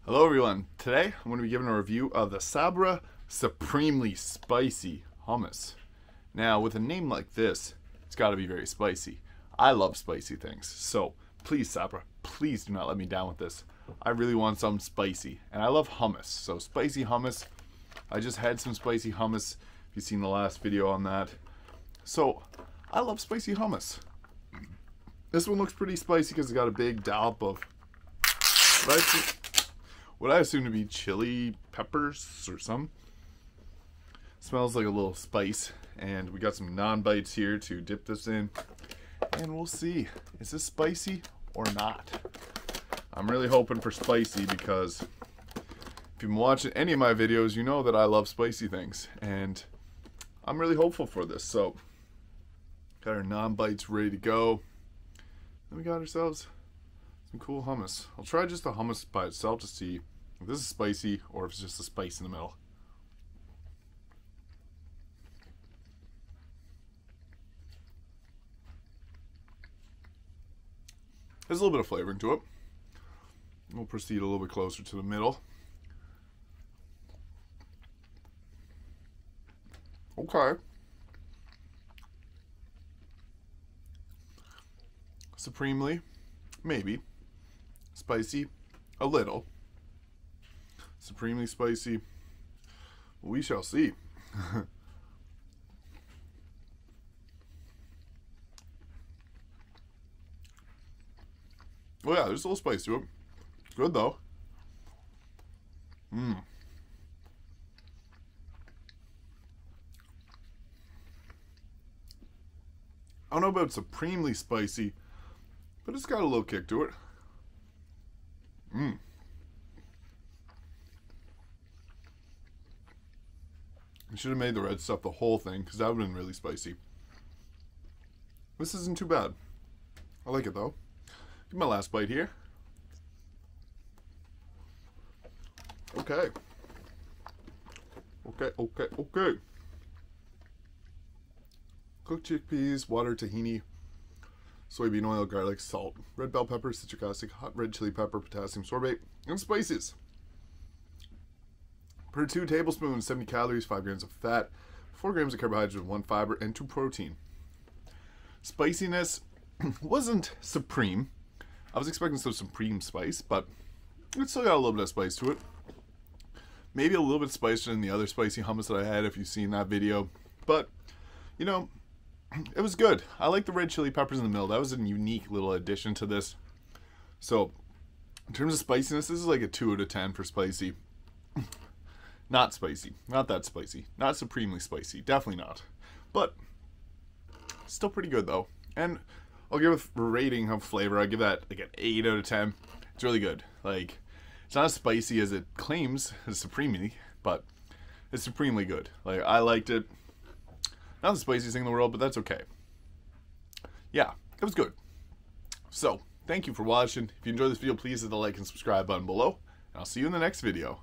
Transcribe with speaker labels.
Speaker 1: Hello everyone, today I'm going to be giving a review of the Sabra Supremely Spicy Hummus. Now with a name like this, it's got to be very spicy. I love spicy things, so please Sabra, please do not let me down with this. I really want something spicy, and I love hummus, so spicy hummus. I just had some spicy hummus, if you've seen the last video on that. So, I love spicy hummus. This one looks pretty spicy because it's got a big dollop of what I assume to be chili peppers or some. Smells like a little spice, and we got some non-bites here to dip this in, and we'll see, is this spicy or not? I'm really hoping for spicy because if you've been watching any of my videos, you know that I love spicy things, and I'm really hopeful for this. So got our non-bites ready to go, and we got ourselves some cool hummus. I'll try just the hummus by itself to see if this is spicy or if it's just a spice in the middle. There's a little bit of flavoring to it. We'll proceed a little bit closer to the middle. Okay. Supremely, maybe. Spicy, a little. Supremely spicy, we shall see. Oh yeah, there's a little spice to it. Good though. I don't know about supremely spicy, but it's got a little kick to it. I should have made the red stuff the whole thing, because that would have been really spicy. This isn't too bad. I like it though. Give my last bite here. Okay. Okay. Cooked chickpeas, water, tahini, soybean oil, garlic, salt, red bell pepper, citric acid, hot red chili pepper, potassium sorbate, and spices. Per 2 tablespoons, 70 calories, 5 grams of fat, 4 grams of carbohydrates, 1 fiber, and 2 protein. Spiciness wasn't supreme. I was expecting some supreme spice, but it still got a little bit of spice to it. Maybe a little bit spicier than the other spicy hummus that I had if you've seen that video. But, you know, it was good. I like the red chili peppers in the middle. That was a unique little addition to this. So, in terms of spiciness, this is like a 2 out of 10 for spicy. Not spicy. Not that spicy. Not supremely spicy. Definitely not. But still pretty good though. And I'll give a rating of flavor. I'll give that like an 8 out of 10. It's really good. Like, it's not as spicy as it claims as supremely, but it's supremely good. Like, I liked it. Not the spiciest thing in the world, but that's okay. Yeah, it was good. So, thank you for watching. If you enjoyed this video, please hit the like and subscribe button below. And I'll see you in the next video.